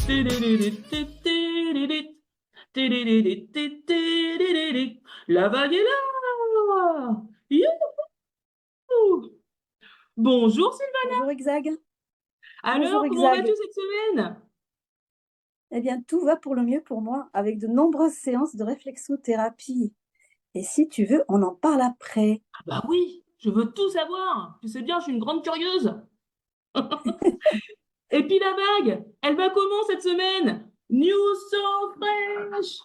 La vague est là! Youhou! Bonjour Sylvain. Bonjour Exag. Bonjour Alors, comment vas-tu Exag. cette semaine? Eh bien, tout va pour le mieux pour moi avec de nombreuses séances de réflexothérapie. Et si tu veux, on en parle après. Ah bah oui, je veux tout savoir. Tu sais bien, je suis une grande curieuse. Et puis la vague, elle va comment cette semaine? News so fresh!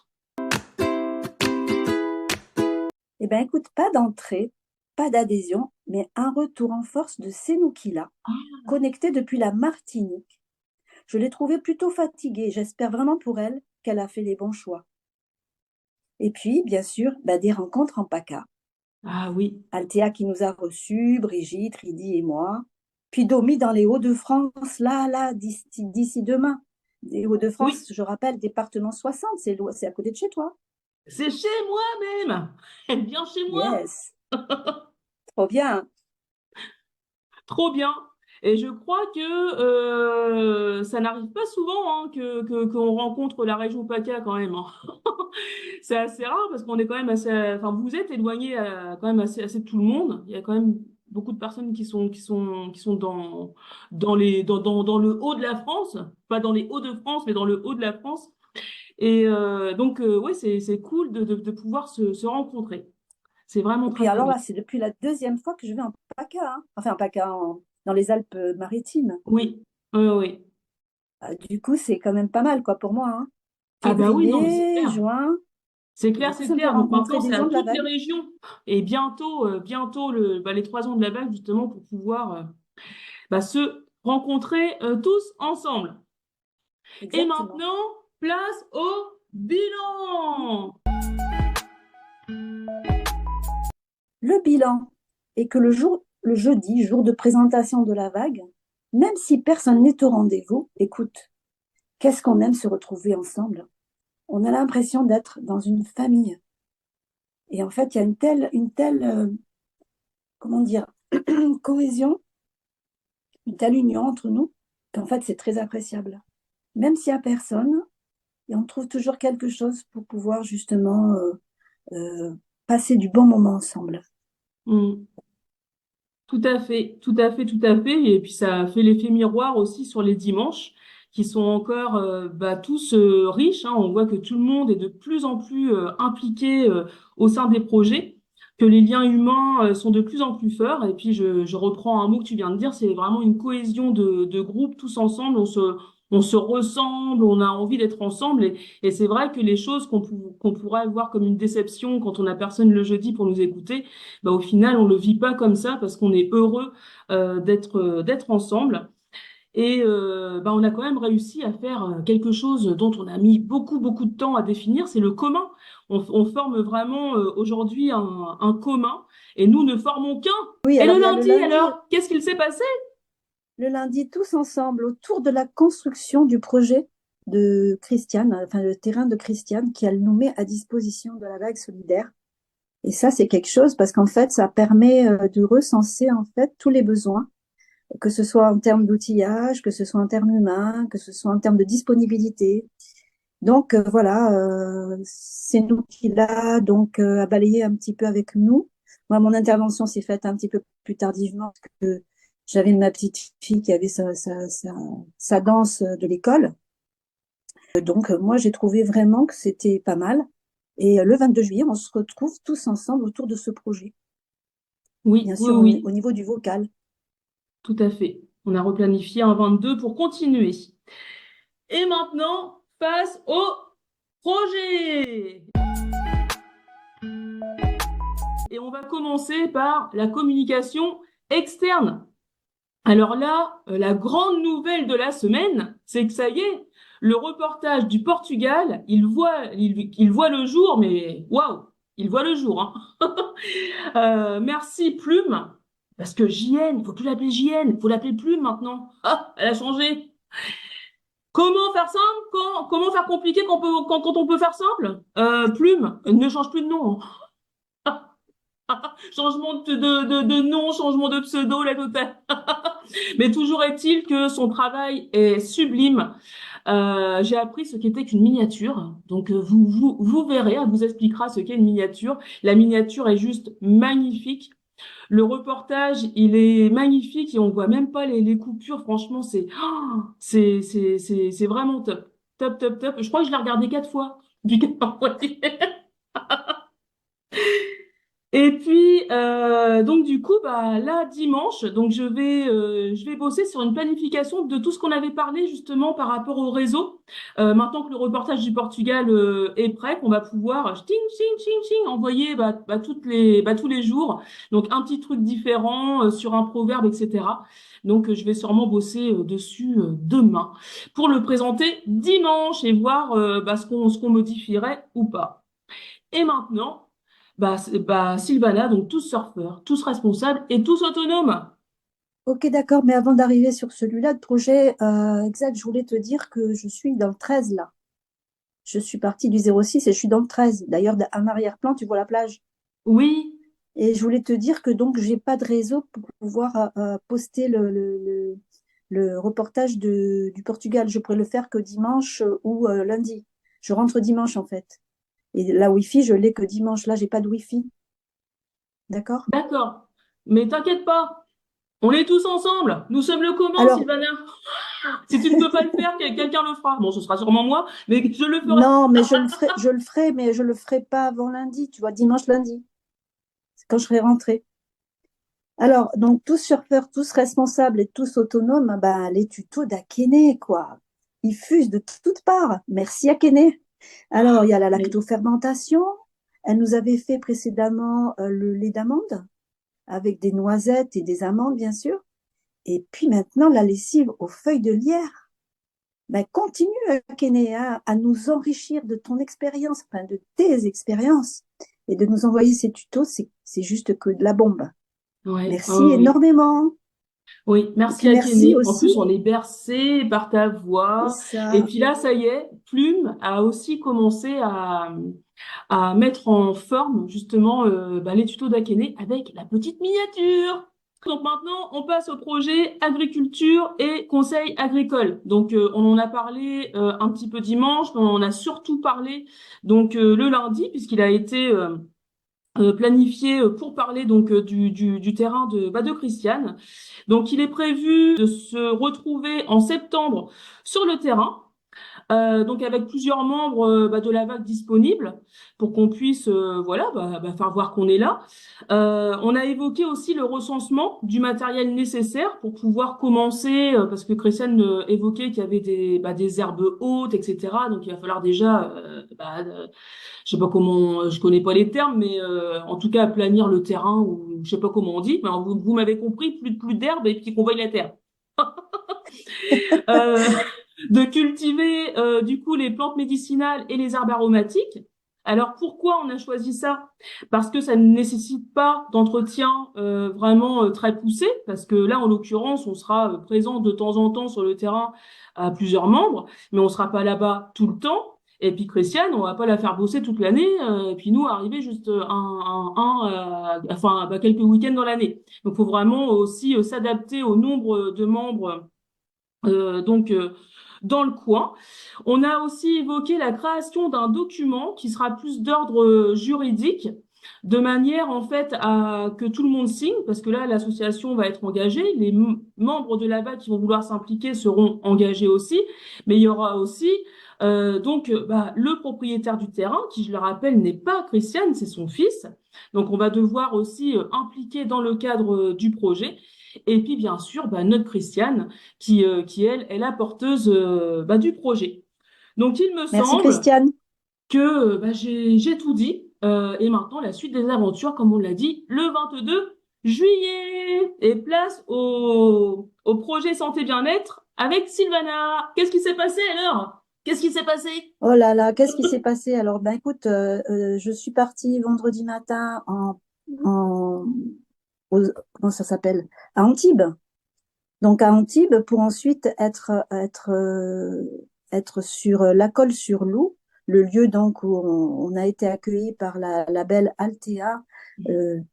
Eh bien, écoute, pas d'entrée, pas d'adhésion, mais un retour en force de Senoukila, connectée depuis la Martinique. Je l'ai trouvée plutôt fatiguée. J'espère vraiment pour elle qu'elle a fait les bons choix. Et puis, bien sûr, des rencontres en PACA. Ah oui. Althea qui nous a reçus, Brigitte, Ridi et moi. Puis Domi dans les Hauts-de-France, là, d'ici demain. Les Hauts-de-France, Oui, je rappelle, département 60, c'est à côté de chez toi. c'est chez moi même. Elle vient chez moi. Yes, trop bien. Trop bien. Et je crois que ça n'arrive pas souvent hein, qu'on rencontre la région PACA quand même, hein. C'est assez rare parce qu'on est quand même assez, enfin vous êtes éloigné quand même assez de tout le monde. Il y a quand même beaucoup de personnes qui sont dans le haut de la France, pas dans les Hauts-de-France, mais dans le haut de la France. Et donc ouais, c'est cool de pouvoir se rencontrer. C'est vraiment Et puis très très alors bien. là, c'est depuis la deuxième fois que je vais en PACA, hein. Enfin, en PACA, dans les Alpes-Maritimes. Oui, oui, oui. Du coup, c'est quand même pas mal, quoi, pour moi, hein. Ah bah oui, non, mais c'est Février, clair. juin, C'est et clair, du coup, c'est ça me fait clair. Donc maintenant, rencontrer c'est des à gens de la toutes les vague. régions. Et bientôt les 3 ans de la vague, justement, pour pouvoir se rencontrer tous ensemble. Et Exactement. maintenant, place au bilan. Le bilan est que le jeudi, jour de présentation de la vague, même si personne n'est au rendez-vous, écoute, qu'est-ce qu'on aime se retrouver ensemble. On a l'impression d'être dans une famille. Et en fait, il y a une telle, comment dire, cohésion, une telle union entre nous, qu'en fait, c'est très appréciable. Même s'il n'y a personne, et on trouve toujours quelque chose pour pouvoir justement euh, passer du bon moment ensemble. Hmm. Tout à fait, tout à fait, tout à fait. Et puis ça fait l'effet miroir aussi sur les dimanches, qui sont encore tous riches, hein. On voit que tout le monde est de plus en plus impliqué au sein des projets, que les liens humains sont de plus en plus forts. Et puis je reprends un mot que tu viens de dire, c'est vraiment une cohésion de groupe tous ensemble. On se ressemble, on a envie d'être ensemble. Et c'est vrai que les choses qu'on pourrait voir comme une déception quand on a personne le jeudi pour nous écouter, au final, on le vit pas comme ça parce qu'on est heureux d'être ensemble. Et on a quand même réussi à faire quelque chose dont on a mis beaucoup de temps à définir, c'est le commun. On forme vraiment aujourd'hui un commun et nous ne formons qu'un. Oui, Et alors le il y a le lundi, lundi, alors, qu'est-ce qu'il s'est passé? tous ensemble autour de la construction du projet de Christiane, enfin le terrain de Christiane, qui elle nous met à disposition de la vague solidaire. Et ça, c'est quelque chose parce qu'en fait, ça permet de recenser en fait tous les besoins, que ce soit en termes d'outillage, que ce soit en termes humains, que ce soit en termes de disponibilité. Donc voilà, c'est nous qui l'a donc à balayer un petit peu avec nous. Moi, mon intervention s'est faite un petit peu plus tardivement parce que j'avais ma petite fille qui avait sa danse de l'école. Donc moi, j'ai trouvé vraiment que c'était pas mal. Et le 22 juillet, on se retrouve tous ensemble autour de ce projet. Oui, Bien oui, sûr, au oui, niveau du vocal. tout à fait. On a replanifié un 22 pour continuer. Et maintenant, face au projet. Et on va commencer par la communication externe. Alors là, la grande nouvelle de la semaine, c'est que ça y est, le reportage du Portugal, il voit le jour, mais waouh, il voit le jour, hein. Merci Plume, parce que JN, il faut plus l'appeler JN, il faut l'appeler Plume maintenant. Ah, elle a changé. Comment faire simple? Comment faire compliqué quand on peut faire simple? Plume, ne change plus de nom, hein. Changement de nom, changement de pseudo, la totale. Mais toujours est-il que son travail est sublime. j'ai appris ce qu'était qu'une miniature. Donc, vous verrez, elle vous expliquera ce qu'est une miniature. La miniature est juste magnifique. Le reportage, il est magnifique et on voit même pas les coupures. Franchement, c'est vraiment top. Top, top, top. Je crois que je l'ai regardé 4 fois. Du Et puis donc du coup bah là dimanche donc je vais bosser sur une planification de tout ce qu'on avait parlé justement par rapport au réseau. Maintenant que le reportage du Portugal est prêt, qu'on va pouvoir ting ting ting ting envoyer tous les jours donc un petit truc différent sur un proverbe etc. Donc je vais sûrement bosser dessus demain pour le présenter dimanche et voir ce qu'on modifierait ou pas. Et maintenant, Sylvana, donc tous surfeurs, tous responsables et tous autonomes. Ok, d'accord, mais avant d'arriver sur celui-là, de projet exact, je voulais te dire que je suis dans le 13 là. Je suis partie du 06 et je suis dans le 13. D'ailleurs, en arrière-plan, tu vois la plage. Oui, Et je voulais te dire que donc, j'ai pas de réseau pour pouvoir poster le reportage du Portugal. Je pourrais le faire que dimanche ou lundi. Je rentre dimanche, en fait. Et la Wi-Fi, je l'ai que dimanche. Là, j'ai pas de Wi-Fi. D'accord? d'accord. Mais t'inquiète pas, on est tous ensemble. Nous sommes le commun, Alors, Sylvana. Si tu ne peux pas le faire, quelqu'un le fera. Bon, ce sera sûrement moi, mais je le ferai. non, mais je le ferai, mais je le ferai pas avant lundi, tu vois, dimanche, lundi. C'est quand je serai rentrée. Alors, donc, tous surfeurs, tous responsables et tous autonomes, ben, les tutos d'Akene, quoi. Ils fusent de toutes parts. Merci Akene. Alors, il y a la Mais lactofermentation. Elle nous avait fait précédemment le lait d'amande avec des noisettes et des amandes, bien sûr. Et puis maintenant, la lessive aux feuilles de lierre. Ben, continue, Akene, hein, à nous enrichir de ton expérience, enfin de tes expériences, et de nous envoyer ces tutos. C'est juste que de la bombe. ouais, Merci oh oui. énormément. Oui, Et merci puis à merci Kéné. En aussi, plus, on est bercé par ta c'est voix. Et ça. puis là, ça y est, Plume a aussi commencé à mettre en forme justement les tutos d'Akene avec la petite miniature. Donc maintenant, on passe au projet agriculture et conseil agricole. Donc on en a parlé un petit peu dimanche, mais on en a surtout parlé donc le lundi puisqu'il a été planifié pour parler donc du terrain de Christiane. Donc il est prévu de se retrouver en septembre sur le terrain donc avec plusieurs membres de la vague disponibles pour qu'on puisse faire voir qu'on est là. On a évoqué aussi le recensement du matériel nécessaire pour pouvoir commencer parce que Christiane évoquait qu'il y avait des herbes hautes, etc. Donc il va falloir déjà je sais pas comment, je connais pas les termes, mais en tout cas aplanir le terrain ou je sais pas comment on dit. Mais vous m'avez compris, plus d'herbe et puis qu'on voie la terre. Euh, de cultiver du coup les plantes médicinales et les herbes aromatiques. Alors pourquoi on a choisi ça? Parce que ça ne nécessite pas d'entretien vraiment très poussé, parce que là en l'occurrence on sera présent de temps en temps sur le terrain à plusieurs membres, mais on sera pas là-bas tout le temps. Et puis Christiane, on va pas la faire bosser toute l'année, et puis nous arriver juste quelques week-ends dans l'année. Donc il faut vraiment aussi s'adapter au nombre de membres donc dans le coin. On a aussi évoqué la création d'un document qui sera plus d'ordre juridique, de manière en fait à que tout le monde signe, parce que là l'association va être engagée, les membres de la VAC qui vont vouloir s'impliquer seront engagés aussi, mais il y aura aussi le propriétaire du terrain, qui je le rappelle n'est pas Christiane, c'est son fils. Donc on va devoir aussi impliquer dans le cadre du projet. Et puis bien sûr, notre Christiane qui elle est la porteuse du projet. Donc il me Merci semble Christiane. que j'ai tout dit. Et maintenant, la suite des aventures, comme on l'a dit, le 22 juillet. Et place au projet santé bien-être avec Sylvana. Qu'est-ce qui s'est passé alors? Qu'est-ce qui s'est passé? Oh là là, qu'est-ce qui s'est passé? Alors, ben écoute, je suis partie vendredi matin en, comment ça s'appelle? À Antibes. Donc à Antibes pour ensuite être sur la Colle sur Loup, le lieu donc où on a été accueilli par la belle Althea,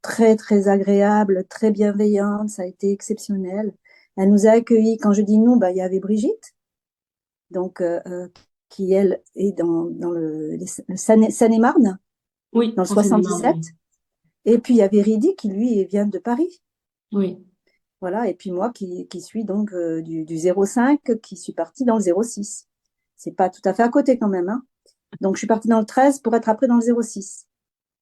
très très agréable, très bienveillante, ça a été exceptionnel. Elle nous a accueillis. Quand je dis nous, bah, il y avait Brigitte, donc qui elle est dans le Seine-et-Marne, Oui, dans le en Seine-et-Marne, 77. oui. Et puis il y avait Ridi qui lui vient de Paris. Oui. Voilà, et puis moi qui suis donc du 05, qui suis partie dans le 06. C'est pas tout à fait à côté quand même, hein. Donc je suis partie dans le 13 pour être après dans le 06.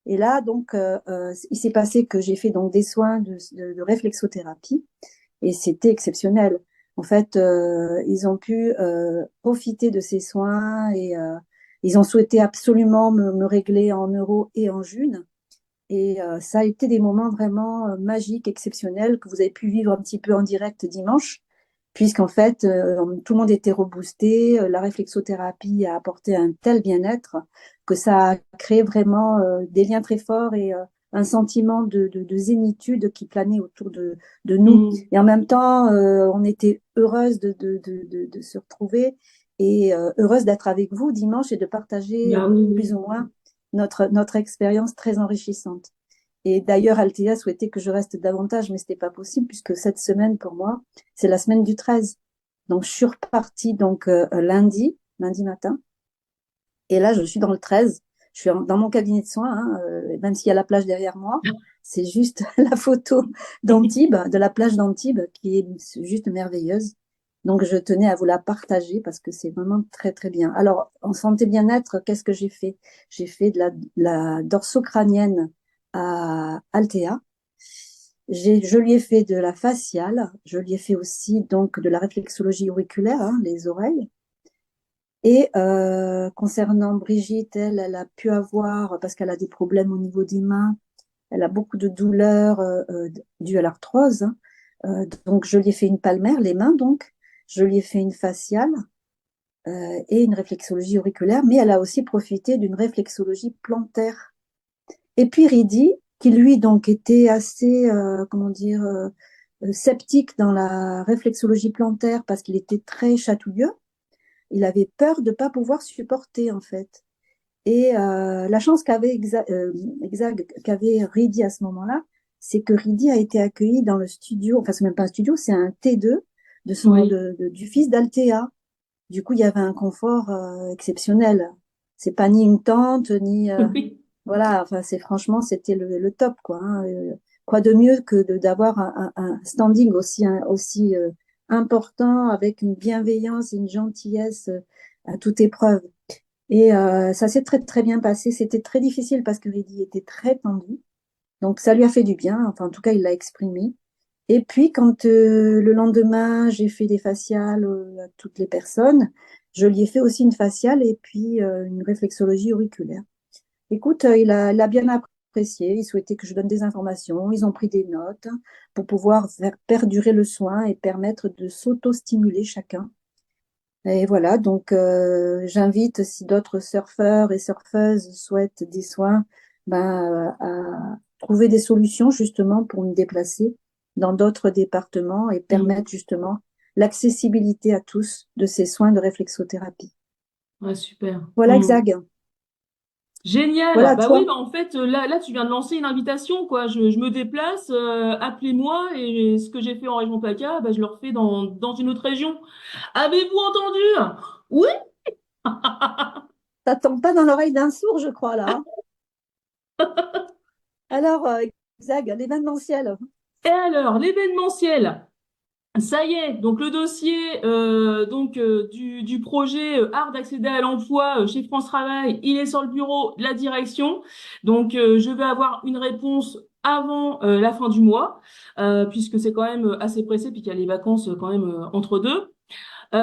Et là, donc, il s'est passé que j'ai fait donc des soins de réflexothérapie et c'était exceptionnel. En fait, ils ont pu profiter de ces soins et ils ont souhaité absolument me régler en euros et en junes. Et ça a été des moments vraiment magiques, exceptionnels, que vous avez pu vivre un petit peu en direct dimanche, puisqu'en fait, tout le monde était reboosté, la réflexothérapie a apporté un tel bien-être que ça a créé vraiment des liens très forts et un sentiment de zénitude qui planait autour de nous. Mm. Et en même temps, on était heureuse de se retrouver et heureuse d'être avec vous dimanche et de partager Bah oui, plus oui. ou moins notre expérience très enrichissante. Et d'ailleurs, Althea souhaitait que je reste davantage, mais ce n'était pas possible puisque cette semaine, pour moi, c'est la semaine du 13. Donc, je suis repartie donc, lundi matin. Et là, je suis dans le 13. Je suis dans mon cabinet de soins, hein, même s'il y a la plage derrière moi. C'est juste la photo d'Antibes, de la plage d'Antibes, qui est juste merveilleuse. Donc, je tenais à vous la partager parce que c'est vraiment très, très bien. Alors, en santé bien-être, qu'est-ce que j'ai fait? J'ai fait de la dorsocrânienne à Altea. Je lui ai fait de la faciale. Je lui ai fait aussi donc de la réflexologie auriculaire, hein, les oreilles. Et concernant Brigitte, elle a pu avoir, parce qu'elle a des problèmes au niveau des mains, elle a beaucoup de douleurs dues à l'arthrose, hein. Donc, je lui ai fait une palmaire, les mains donc. Je lui ai fait une faciale et une réflexologie auriculaire, mais elle a aussi profité d'une réflexologie plantaire. Et puis Ridi, qui lui donc était assez, comment dire, sceptique dans la réflexologie plantaire parce qu'il était très chatouilleux. Il avait peur de ne pas pouvoir supporter en fait. Et la chance qu'avait Ridi à ce moment-là, c'est que Ridi a été accueilli dans le studio, enfin c'est même pas un studio, c'est un T2 Oui. du fils d'Althea. Du coup, il y avait un confort exceptionnel. C'est pas ni une tente, ni Oui. voilà, enfin c'est franchement c'était le top quoi, hein. Quoi de mieux que d'avoir un standing aussi important avec une bienveillance et une gentillesse à toute épreuve. Et ça s'est très très bien passé. C'était très difficile parce que Reddy était très tendu. Donc ça lui a fait du bien. Enfin, en tout cas, il l'a exprimé. Et puis, quand le lendemain, j'ai fait des faciales à toutes les personnes, je lui ai fait aussi une faciale et puis une réflexologie auriculaire. Écoute, il a bien apprécié. Il souhaitait que je donne des informations. Ils ont pris des notes pour pouvoir faire perdurer le soin et permettre de s'auto-stimuler chacun. Et voilà, donc j'invite, si d'autres surfeurs et surfeuses souhaitent des soins, ben, à trouver des solutions justement pour me déplacer dans d'autres départements et Mm. permettre justement l'accessibilité à tous de ces soins de réflexothérapie. Ouais, super. Voilà, Mm. Xag. Voilà Génial. à Bah oui, toi. bah en fait, là, tu viens de lancer une invitation, quoi. Je me déplace, appelez-moi et ce que j'ai fait en région PACA, bah, je le refais dans une autre région. Avez-vous entendu? Oui. Ça tombe pas dans l'oreille d'un sourd, je crois, là, hein. Alors, Xag, l'événementiel. Et alors, l'événementiel. Ça y est, donc le dossier du projet Art d'accéder à l'emploi chez France Travail, il est sur le bureau de la direction. Donc je vais avoir une réponse avant la fin du mois, puisque c'est quand même assez pressé, puis qu'il y a les vacances quand même entre deux. La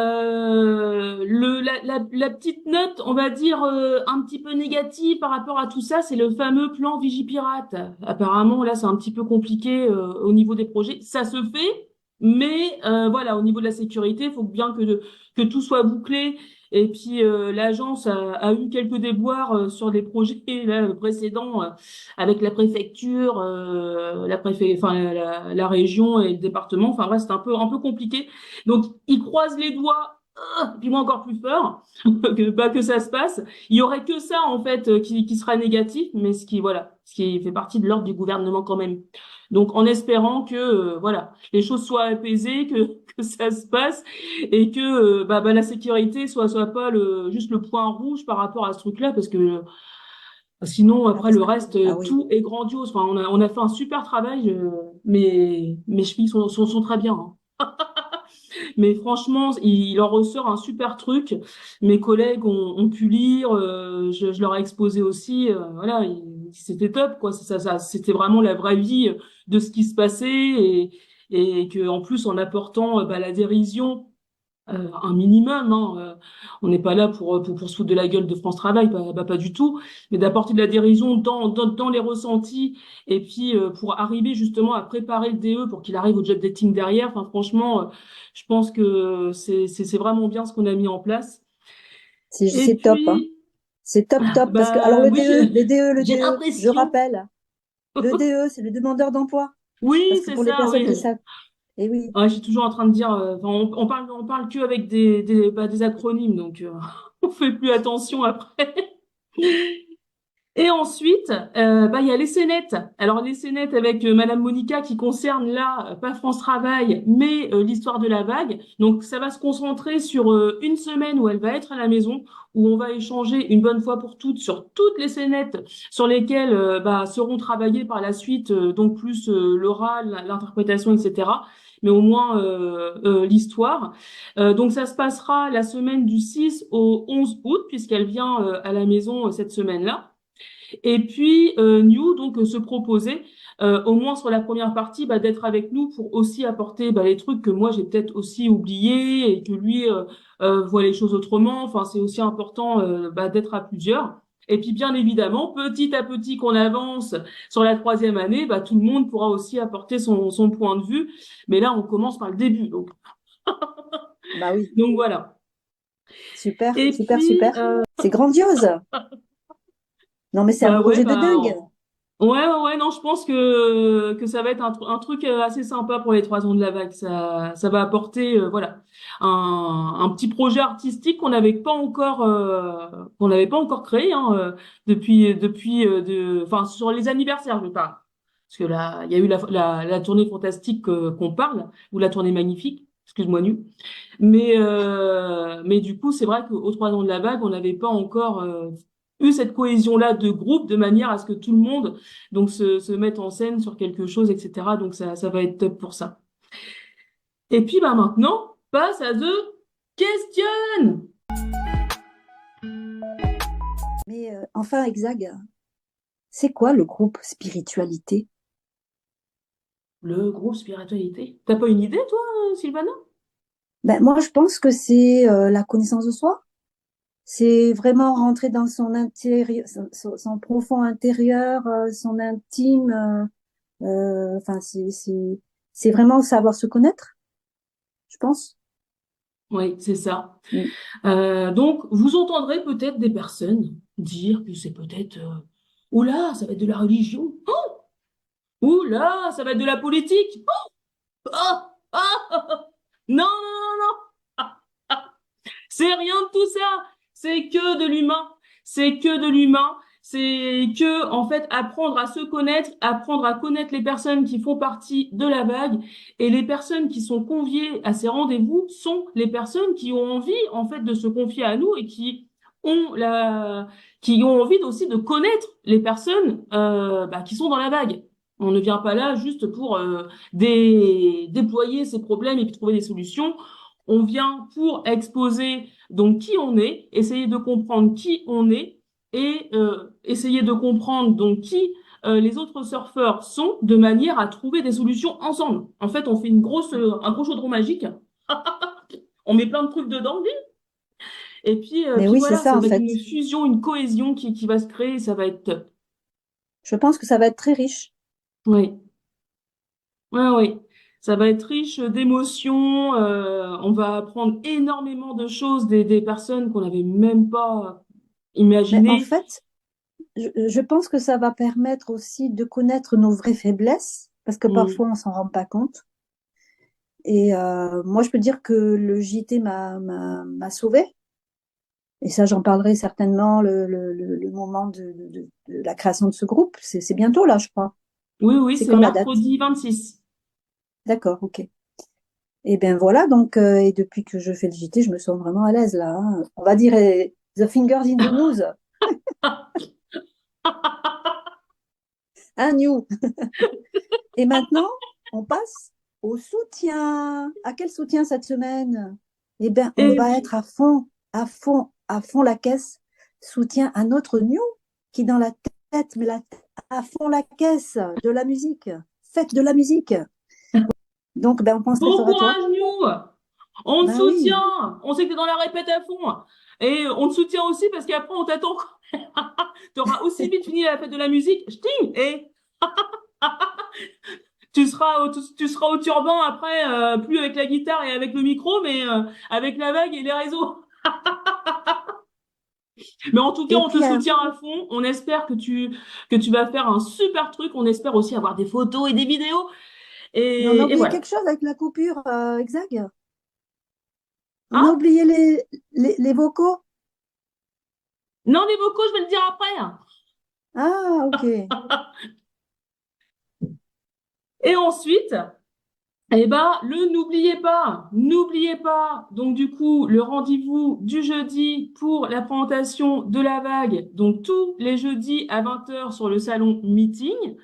petite note, on va dire un petit peu négative par rapport à tout ça, c'est le fameux plan Vigipirate. Apparemment, là, c'est un petit peu compliqué au niveau des projets. Ça se fait, mais voilà, au niveau de la sécurité, il faut bien que tout soit bouclé. Et puis, l'agence a eu quelques déboires sur des projets là, précédents avec la préfecture, enfin, la région et le département. Enfin, bref, c'est un peu compliqué. Donc, ils croisent les doigts puis moi encore plus fort que ça se passe. Il y aurait que ça en fait qui sera négatif, mais ce qui fait partie de l'ordre du gouvernement quand même. Donc en espérant que voilà les choses soient apaisées, que ça se passe et que la sécurité soit pas le juste le point rouge par rapport à ce truc-là, parce que sinon Ah après oui, le reste ah oui. tout est grandiose. Enfin on a fait un super travail, mes chevilles sont très bien, hein. Mais franchement, il en ressort un super truc. Mes collègues ont pu lire, je leur ai exposé aussi. Voilà, c'était top, quoi. C'était vraiment la vraie vie de ce qui se passait et que en plus en apportant la dérision. Un minimum, hein. On n'est pas là pour se foutre de la gueule de France Travail, pas du tout, mais d'apporter de la dérision dans les ressentis et puis pour arriver justement à préparer le DE pour qu'il arrive au job dating derrière. Enfin, franchement, je pense que c'est vraiment bien ce qu'on a mis en place. Et C'est top, hein. puis, C'est top, top. Parce que, alors, oui, le j'ai DE, je l'impression. rappelle, le DE, c'est le demandeur d'emploi. Oui, Parce que c'est pour les ça, personnes oui. qui savent, eh oui, Ouais, je suis toujours en train de dire, enfin, on parle que avec des acronymes, donc on fait plus attention après. Et ensuite, il y a les scénettes. Alors les scénettes avec Madame Monica qui concerne là pas France Travail, mais l'histoire de la vague. Donc ça va se concentrer sur une semaine où elle va être à la maison, où on va échanger une bonne fois pour toutes sur toutes les scénettes sur lesquelles seront travaillées par la suite, donc plus l'oral, l'interprétation, etc. Mais au moins l'histoire. Donc ça se passera la semaine du 6 au 11 août, puisqu'elle vient à la maison cette semaine-là. Et puis New donc se proposait au moins sur la première partie d'être avec nous pour aussi apporter les trucs que moi j'ai peut-être aussi oubliés et que lui voit les choses autrement. Enfin c'est aussi important d'être à plusieurs. Et puis bien évidemment petit à petit qu'on avance sur la troisième année, tout le monde pourra aussi apporter son point de vue. Mais là on commence par le début bah oui, donc voilà. super, Et super, puis super. C'est grandiose. Non, mais c'est un bah ouais projet de bah dingue. ouais, non, je pense que ça va être un truc assez sympa pour les 3 ans de la vague. Ça va apporter, voilà, un petit projet artistique qu'on n'avait pas encore créé, hein, enfin, sur les anniversaires, je parle. Parce que là, il y a eu la tournée fantastique qu'on parle, ou la tournée magnifique, excuse-moi, Nu. Mais du coup, c'est vrai qu'aux 3 ans de la vague, on n'avait pas encore eu cette cohésion-là de groupe de manière à ce que tout le monde donc se mette en scène sur quelque chose, etc. Donc ça va être top pour ça. Et puis maintenant, passe à The Question. Mais enfin, Exag, c'est quoi le groupe spiritualité? Le groupe spiritualité. T'as pas une idée, toi, Sylvana? Ben, moi, je pense que c'est la connaissance de soi. C'est vraiment rentrer dans son intérieur, son profond intérieur, son intime. Enfin, c'est vraiment savoir se connaître, je pense. Oui, c'est ça. Mm. Donc, vous entendrez peut-être des personnes dire que c'est peut-être, oula, ça va être de la religion. Oula, ça va être de la politique. Ah, non, non, non, non. C'est rien de tout ça. C'est que de l'humain. C'est que de l'humain. C'est que, en fait, apprendre à se connaître, apprendre à connaître les personnes qui font partie de la vague et les personnes qui sont conviées à ces rendez-vous sont les personnes qui ont envie, en fait, de se confier à nous et ont qui ont envie aussi de connaître les personnes, qui sont dans la vague. On ne vient pas là juste pour déployer ses problèmes et puis trouver des solutions. On vient pour exposer donc qui on est, essayer de comprendre qui on est et essayer de comprendre donc qui les autres surfeurs sont de manière à trouver des solutions ensemble. En fait, on fait un gros chaudron magique. On met plein de trucs dedans, et Mais puis oui, c'est voilà, ça, ça en va être fait. une fusion, une cohésion qui va se créer, et ça va être top. Je pense que ça va être très riche. Oui, oui. Ça va être riche d'émotions. On va apprendre énormément de choses des personnes qu'on n'avait même pas Mais en imaginées. fait, je pense que ça va permettre aussi de connaître nos vraies faiblesses, parce que Mm. parfois on s'en rend pas compte. Et moi, je peux dire que le JT m'a sauvée. Et ça, j'en parlerai certainement le moment de la création de ce groupe. C'est bientôt là, je crois. Oui, oui, C'est c'est quand la date? mercredi 26. D'accord, ok. Et bien voilà, donc, et depuis que je fais le JT, je me sens vraiment à l'aise là, hein. On va dire the fingers in the news, hein, new. Et maintenant, on passe au soutien. À quel soutien cette semaine? Eh bien, on Et va être à fond, à fond, à fond la caisse. Soutien à notre new qui dans la tête, mais à fond la caisse de la musique. Faites de la musique. Donc, ben, on pense très bon fort à toi. courage, nous! On te Ben oui. soutient! On sait que t'es dans la répète à fond. Et on te soutient aussi parce qu'après, on t'attend. T'auras aussi vite fini la fête de la musique. Ch'ting! Et tu seras au turban après, plus avec la guitare et avec le micro, mais avec la vague et les réseaux. Mais en tout cas, Et on te puis, soutient à fond. On espère que tu vas faire un super truc. On espère aussi avoir des photos et des vidéos. mais on a Et oublié voilà. quelque chose avec la coupure, Exag. On a Hein? oublié les vocaux. Non, les vocaux, je vais le dire après. Ah, ok. Et ensuite, eh ben, n'oubliez pas. Donc, du coup, le rendez-vous du jeudi pour la présentation de la vague. Donc, tous les jeudis à 20 heures sur le salon Meeting.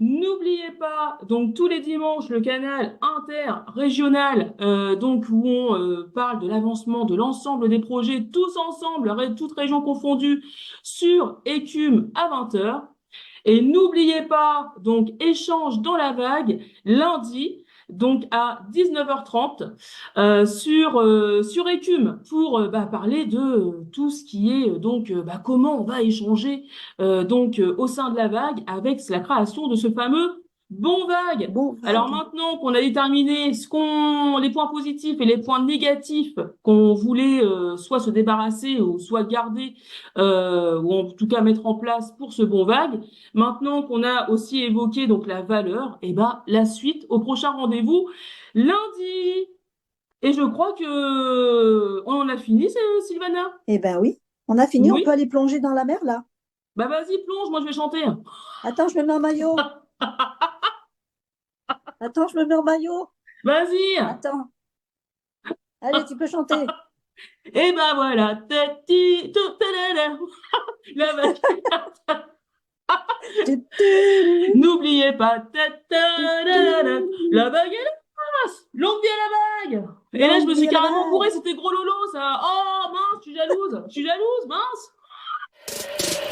N'oubliez pas, donc, tous les dimanches, le canal interrégional, donc, où on parle de l'avancement de l'ensemble des projets, tous ensemble, toutes régions confondues, sur Écume à 20 heures. Et n'oubliez pas, donc, échange dans la vague, lundi, donc à 19h30, sur Écume, pour parler de tout ce qui est, comment on va échanger au sein de la vague avec la création de ce fameux bon vague. Bon, Alors vague. maintenant qu'on a déterminé les points positifs et les points négatifs qu'on voulait soit se débarrasser ou soit garder, ou en tout cas mettre en place pour ce bon vague. Maintenant qu'on a aussi évoqué donc la valeur, et ben la suite au prochain rendez-vous lundi. Et je crois que on en a fini, Sylvana. Eh ben oui. On a fini, on peut Oui. aller plonger dans la mer là. Bah vas-y, plonge, moi je vais chanter. Attends, je me mets en maillot. Attends, je me mets en maillot. Vas-y. Attends. Allez, tu peux chanter. Et ben voilà. La vague. Tu, tu, N'oubliez pas. tu, tu. La vague est là. Longue vie à la vague. Et là, je Longue me vie suis à la carrément vague. bourré, c'était gros lolo, ça. Oh mince, je suis jalouse. Je suis jalouse, mince.